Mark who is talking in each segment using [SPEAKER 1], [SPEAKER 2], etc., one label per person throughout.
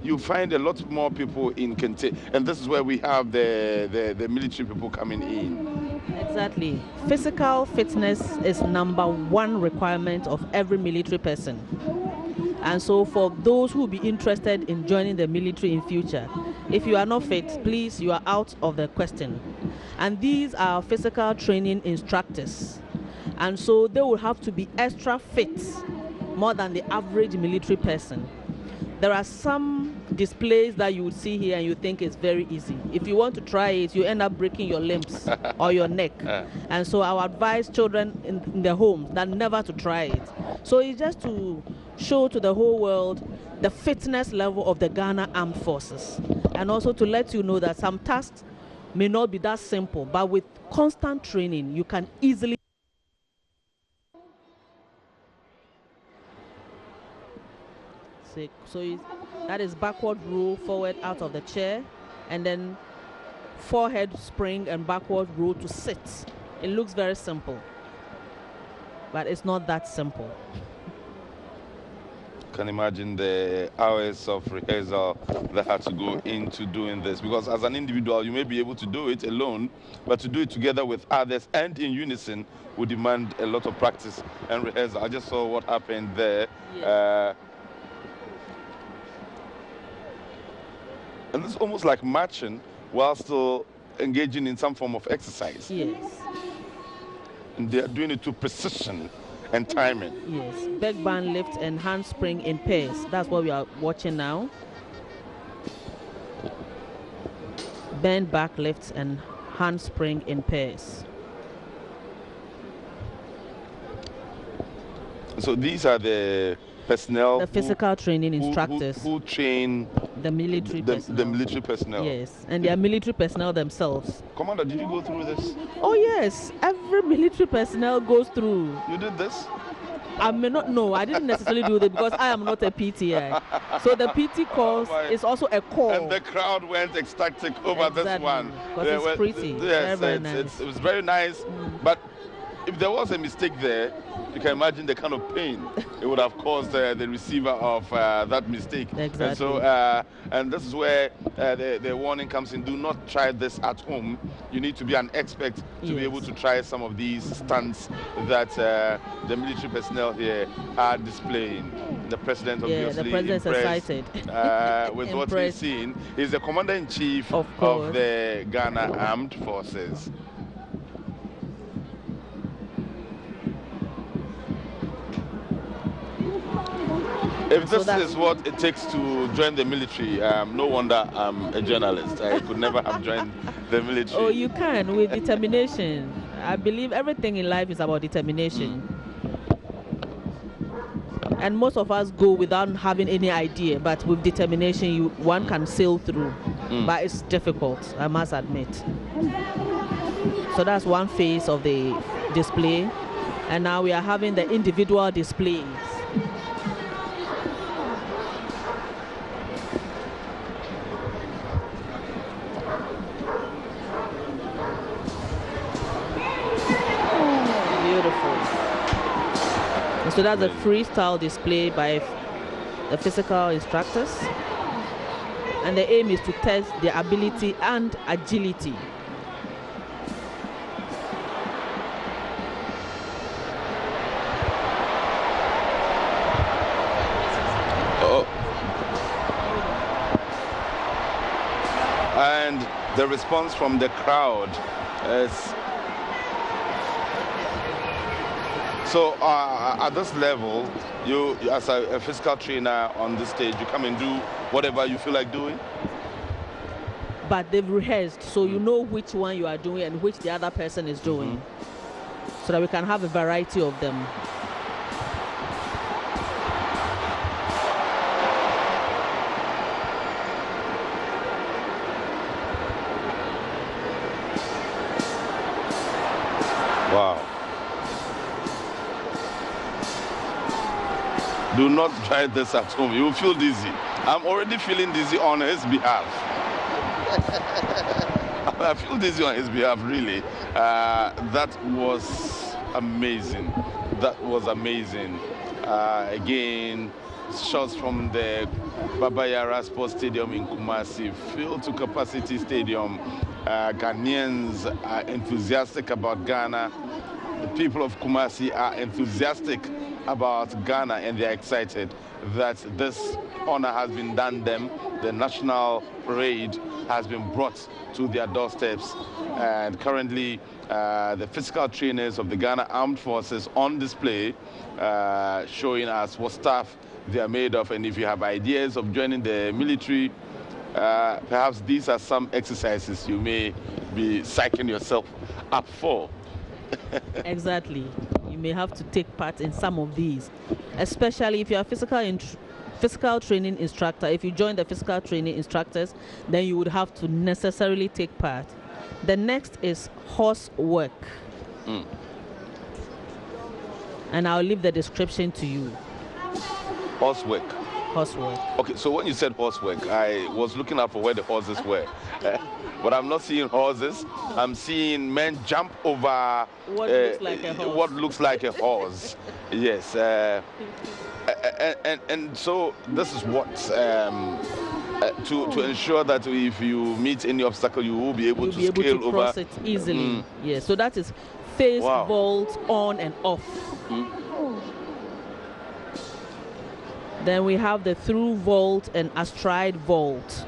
[SPEAKER 1] you find a lot more people in Kente, and this is where we have the military people coming in.
[SPEAKER 2] Exactly. Physical fitness is number one requirement of every military person. And so for those who will be interested in joining the military in future, if you are not fit, please, you are out of the question. And these are physical training instructors. And so they will have to be extra fit, more than the average military person. There are some displays that you would see here and you think it's very easy. If you want to try it, you end up breaking your limbs or your neck. And so I would advise children in their homes that never to try it. So it's just to show to the whole world the fitness level of the Ghana Armed Forces, and also to let you know that some tasks may not be that simple, but with constant training, you can easily. So that is backward roll, forward out of the chair, and then forehead spring and backward roll to sit. It looks very simple, but it's not that simple.
[SPEAKER 1] Can imagine the hours of rehearsal that had to go into doing this, because as an individual you may be able to do it alone, but to do it together with others and in unison would demand a lot of practice and rehearsal. I just saw what happened there.
[SPEAKER 2] Yes.
[SPEAKER 1] And it's almost like marching while still engaging in some form of exercise.
[SPEAKER 2] Yes.
[SPEAKER 1] And they are doing it to precision and timing.
[SPEAKER 2] Yes. Back band lift and handspring in pairs. That's what we are watching now. Bend back lifts and handspring in pairs.
[SPEAKER 1] So these are the personnel,
[SPEAKER 2] the physical training instructors
[SPEAKER 1] who train
[SPEAKER 2] the military personnel.
[SPEAKER 1] The military personnel.
[SPEAKER 2] Yes, and they are military personnel themselves.
[SPEAKER 1] Commander, did you go through this?
[SPEAKER 2] Oh yes, every military personnel goes through.
[SPEAKER 1] You did this?
[SPEAKER 2] I may not know. I didn't necessarily do it because I am not a PTI. So the PT course is also a core.
[SPEAKER 1] And the crowd went ecstatic over this one.
[SPEAKER 2] Because it's pretty.
[SPEAKER 1] Yes,
[SPEAKER 2] very nice.
[SPEAKER 1] It was very nice. But if there was a mistake there, you can imagine the kind of pain it would have caused the receiver of that mistake.
[SPEAKER 2] Exactly.
[SPEAKER 1] And so, and this is where the warning comes in. Do not try this at home. You need to be an expert to be able to try some of these stunts that the military personnel here are displaying. The president obviously
[SPEAKER 2] the president is excited
[SPEAKER 1] with what he's seen. He's the commander-in-chief of the Ghana Armed Forces. If this is what it takes to join the military, no wonder I'm a journalist. I could never have joined the military.
[SPEAKER 2] Oh, you can, with determination. I believe everything in life is about determination. And most of us go without having any idea, but with determination, one can sail through. But it's difficult, I must admit. So that's one phase of the display. And now we are having the individual displays. So that's a freestyle display by the physical instructors. And the aim is to test their ability and agility.
[SPEAKER 1] And the response from the crowd is... So at this level, you as a physical trainer on this stage, you come and do whatever you feel like doing?
[SPEAKER 2] But they've rehearsed, so you know which one you are doing and which the other person is doing. So that we can have a variety of them.
[SPEAKER 1] Wow. Do not try this at home. You will feel dizzy. I'm already feeling dizzy on his behalf. I feel dizzy on his behalf, really. That was amazing. That was amazing. Again, shots from the Baba Yara Sports Stadium in Kumasi, filled to capacity stadium. Ghanaians are enthusiastic about Ghana. The people of Kumasi are enthusiastic about Ghana, and they're excited that this honor has been done them. The national parade has been brought to their doorsteps, and currently the physical trainers of the Ghana Armed Forces on display, showing us what stuff they are made of. And if you have ideas of joining the military, perhaps these are some exercises you may be psyching yourself up for.
[SPEAKER 2] Exactly. You may have to take part in some of these, especially if you're a physical training instructor. If you join the physical training instructors, then you would have to necessarily take part. The next is horse work. And I'll leave the description to you.
[SPEAKER 1] Horse work.
[SPEAKER 2] Horse work.
[SPEAKER 1] Okay, so when you said horse work, I was looking out for where the horses were. But I'm not seeing horses. I'm seeing men jump over
[SPEAKER 2] what looks like a horse.
[SPEAKER 1] What looks like a horse. Yes. And so this is what to ensure that if you meet any obstacle, you will be able to scale over.
[SPEAKER 2] Cross it easily. Yes. So that is face vault on and off. Then we have the through vault and astride vault.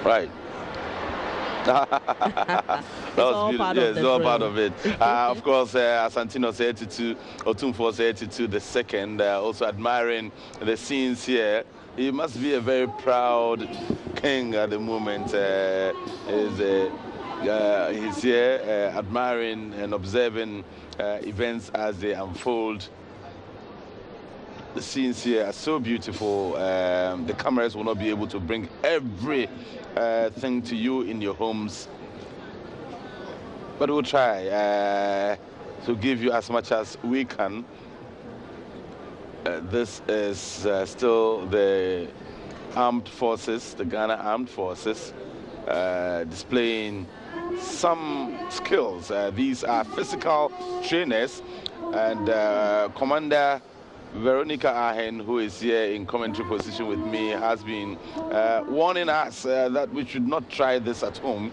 [SPEAKER 1] Right.
[SPEAKER 2] It's all part of
[SPEAKER 1] it's all part of it. Of course, Asantino 82, Otumfo 82, the second, also admiring the scenes here. He must be a very proud king at the moment. He's here admiring and observing events as they unfold. The scenes here are so beautiful. The cameras will not be able to bring every thing to you in your homes, but we'll try to give you as much as we can. This is still the armed forces, the Ghana Armed Forces, displaying some skills. These are physical trainers, and Commander Veronica Ahen, who is here in commentary position with me, has been warning us that we should not try this at home.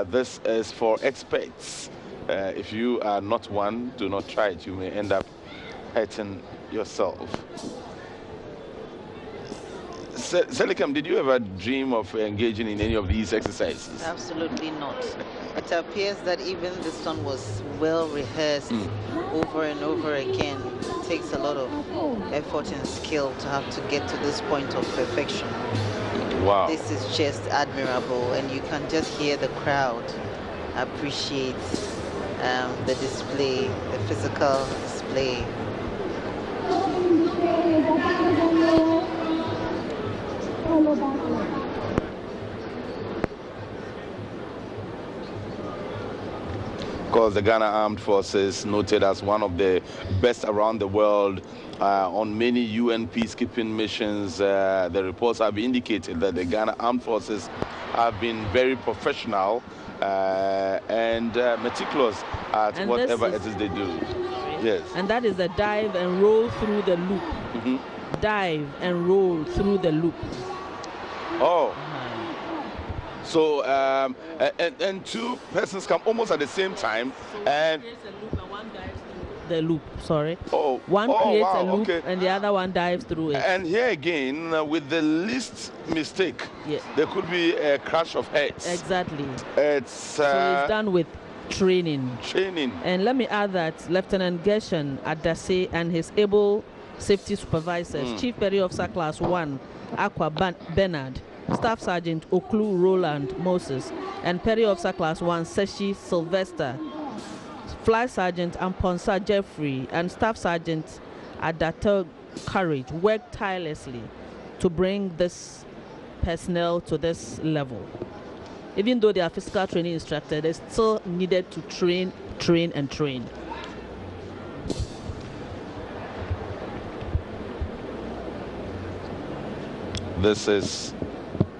[SPEAKER 1] This is for experts. If you are not one, do not try it. You may end up hurting yourself. Selikam, did you ever dream of engaging in any of these exercises?
[SPEAKER 3] Absolutely not. It appears that even this one was well rehearsed over and over again. It takes a lot of effort and skill to have to get to this point of perfection.
[SPEAKER 1] Wow.
[SPEAKER 3] This is just admirable, and you can just hear the crowd appreciate the display, the physical display.
[SPEAKER 1] Of course, the Ghana Armed Forces, noted as one of the best around the world on many UN peacekeeping missions. The reports have indicated that the Ghana Armed Forces have been very professional and meticulous at
[SPEAKER 2] and
[SPEAKER 1] whatever it is they do. Yes.
[SPEAKER 2] And that is the dive and roll through the loop. Dive and roll through the loop.
[SPEAKER 1] Oh. So, and two persons come almost at the same time, and
[SPEAKER 2] one dives through the loop. Sorry.
[SPEAKER 1] Oh.
[SPEAKER 2] One creates a loop,
[SPEAKER 1] okay.
[SPEAKER 2] and the other one dives through it.
[SPEAKER 1] And here again, with the least mistake, there could be a crash of heads.
[SPEAKER 2] Exactly.
[SPEAKER 1] So
[SPEAKER 2] it's done with training. And let me add that Lieutenant Gershon Adase and his able safety supervisors, Chief Petty Officer Class 1, Aqua Bernard, Staff Sergeant Oklu Roland Moses, and Petty Officer Class 1 Seshi Sylvester, Fly Sergeant Amponsa Jeffrey, and Staff Sergeant Adato Courage worked tirelessly to bring this personnel to this level. Even though they are physical training instructors, they still needed to train.
[SPEAKER 1] This is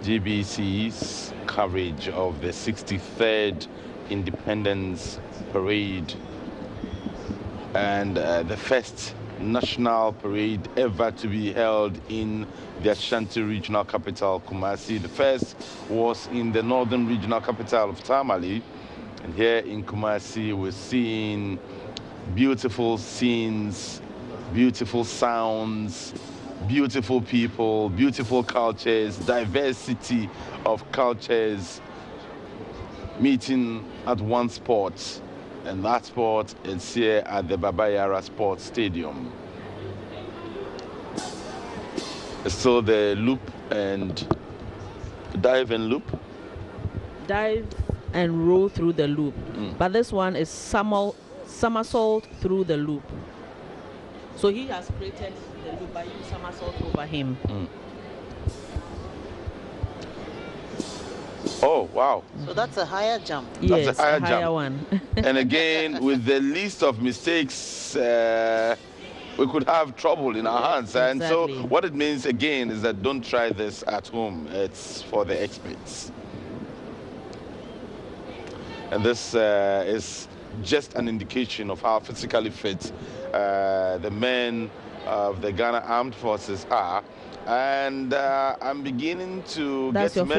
[SPEAKER 1] GBC's coverage of the 63rd Independence Parade. and the first national parade ever to be held in the Ashanti regional capital, Kumasi. The first was in the northern regional capital of Tamale. And here in Kumasi, we're seeing beautiful scenes, beautiful sounds, beautiful people, beautiful cultures, diversity of cultures meeting at one spot. And that spot is here at the Baba Yara Sports Stadium. So the loop and dive and loop?
[SPEAKER 2] Dive and roll through the loop. But this one is somersault through the loop. So he has created the loop by you somersault over him.
[SPEAKER 1] Oh, wow.
[SPEAKER 3] So that's a higher jump.
[SPEAKER 2] Yes,
[SPEAKER 1] That's a higher
[SPEAKER 2] higher
[SPEAKER 1] jump.
[SPEAKER 2] one.
[SPEAKER 1] And again, with the least of mistakes, we could have trouble in our hands. And so
[SPEAKER 2] Exactly.
[SPEAKER 1] what it means again is that don't try this at home. It's for the experts. And this is just an indication of how physically fit the men of the Ghana Armed Forces are. And I'm beginning to
[SPEAKER 2] That's
[SPEAKER 1] get
[SPEAKER 2] your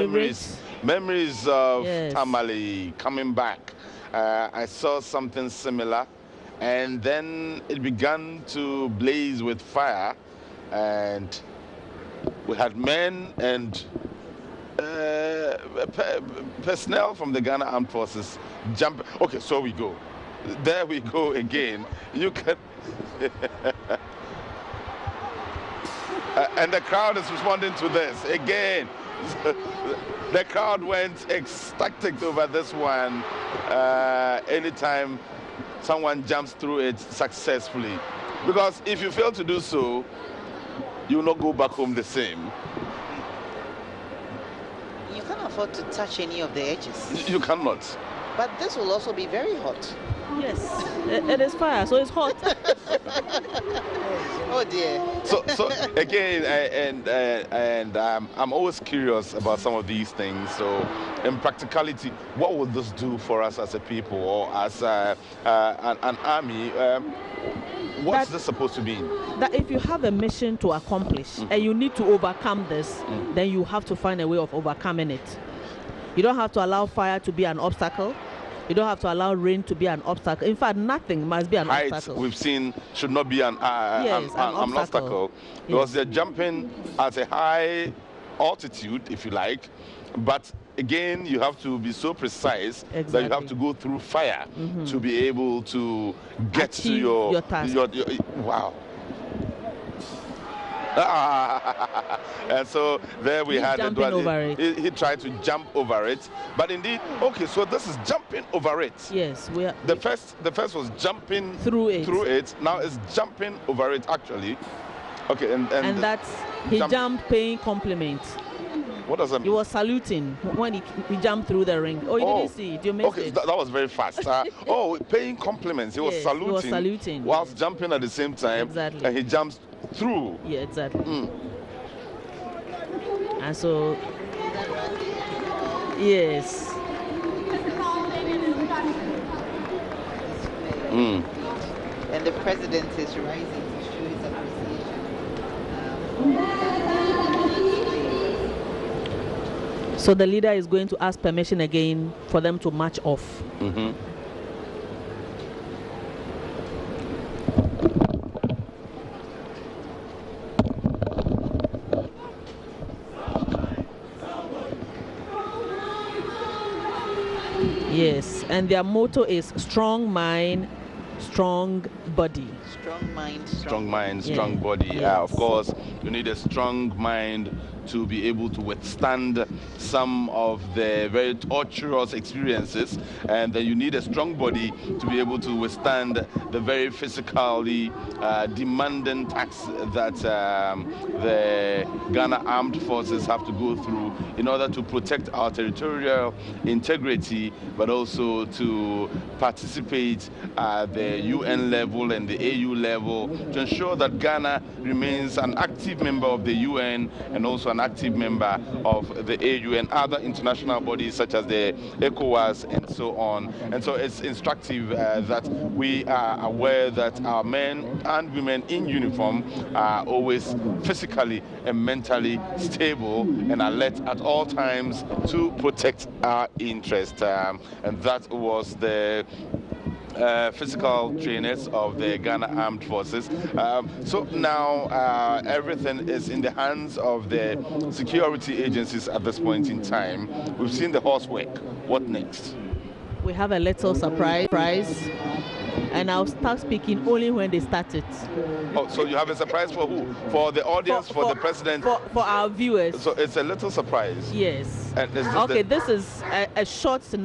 [SPEAKER 1] memories of
[SPEAKER 2] Yes.
[SPEAKER 1] Tamale coming back. I saw something similar, and then it began to blaze with fire, and we had men and personnel from the Ghana Armed Forces jump. Okay, so we go. There we go again. You can. And the crowd is responding to this again. The crowd went ecstatic over this one. Anytime someone jumps through it successfully, because if you fail to do so, you will not go back home the same.
[SPEAKER 3] You can't afford to touch any of the edges.
[SPEAKER 1] You cannot.
[SPEAKER 3] But this will also be very hot.
[SPEAKER 2] Yes, it is fire, so it's hot.
[SPEAKER 3] Oh dear.
[SPEAKER 1] So again, I'm always curious about some of these things. So, in practicality, what would this do for us as a people or as an army? What's this supposed to mean?
[SPEAKER 2] That if you have a mission to accomplish and you need to overcome this, then you have to find a way of overcoming it. You don't have to allow fire to be an obstacle. You don't have to allow rain to be an obstacle. In fact, nothing must be an
[SPEAKER 1] Height,
[SPEAKER 2] obstacle.
[SPEAKER 1] we've seen, should not be an
[SPEAKER 2] obstacle.
[SPEAKER 1] obstacle, because they're jumping at a high altitude, if you like. But again, you have to be so precise that you have to go through fire to be able to get to
[SPEAKER 2] Achieve your task.
[SPEAKER 1] Wow. And so there we had
[SPEAKER 2] jumping over it.
[SPEAKER 1] He tried to jump over it, but indeed, okay, so this is jumping over it.
[SPEAKER 2] Yes, we are.
[SPEAKER 1] The first was jumping
[SPEAKER 2] Through it.
[SPEAKER 1] Now it's jumping over it actually. Okay, and
[SPEAKER 2] that's he jumped paying compliments.
[SPEAKER 1] What does that
[SPEAKER 2] He
[SPEAKER 1] mean?
[SPEAKER 2] was saluting when he jumped through the ring. Oh, you didn't see it. You missed
[SPEAKER 1] Okay,
[SPEAKER 2] it.
[SPEAKER 1] that was very fast. Paying compliments. He was
[SPEAKER 2] Yes,
[SPEAKER 1] saluting.
[SPEAKER 2] he was saluting,
[SPEAKER 1] whilst
[SPEAKER 2] yes.
[SPEAKER 1] jumping at the same time.
[SPEAKER 2] Exactly.
[SPEAKER 1] And he jumps through.
[SPEAKER 2] Yeah, exactly. And so, yes.
[SPEAKER 3] And the president is rising to show his appreciation.
[SPEAKER 2] So the leader is going to ask permission again for them to march off. Yes, and their motto is strong mind, strong body.
[SPEAKER 3] Strong mind,
[SPEAKER 1] Strong mind,
[SPEAKER 2] Yeah.
[SPEAKER 1] strong body.
[SPEAKER 2] Yes.
[SPEAKER 1] Of course, you need a strong mind to be able to withstand some of the very torturous experiences, and then you need a strong body to be able to withstand the very physically demanding tasks that the Ghana Armed Forces have to go through in order to protect our territorial integrity, but also to participate at the UN level and the AU level to ensure that Ghana remains an active member of the UN and also an an active member of the AU and other international bodies such as the ECOWAS and so on. And so it's instructive that we are aware that our men and women in uniform are always physically and mentally stable and alert at all times to protect our interest. And that was the physical trainers of the Ghana Armed Forces. So now everything is in the hands of the security agencies at this point in time. We've seen the horsework. What next?
[SPEAKER 2] We have a little surprise, and I'll start speaking only when they start it.
[SPEAKER 1] Oh, so you have a surprise for who? For the audience, for the president?
[SPEAKER 2] For our viewers.
[SPEAKER 1] So it's a little surprise.
[SPEAKER 2] Yes.
[SPEAKER 1] And
[SPEAKER 2] this is a short scenario.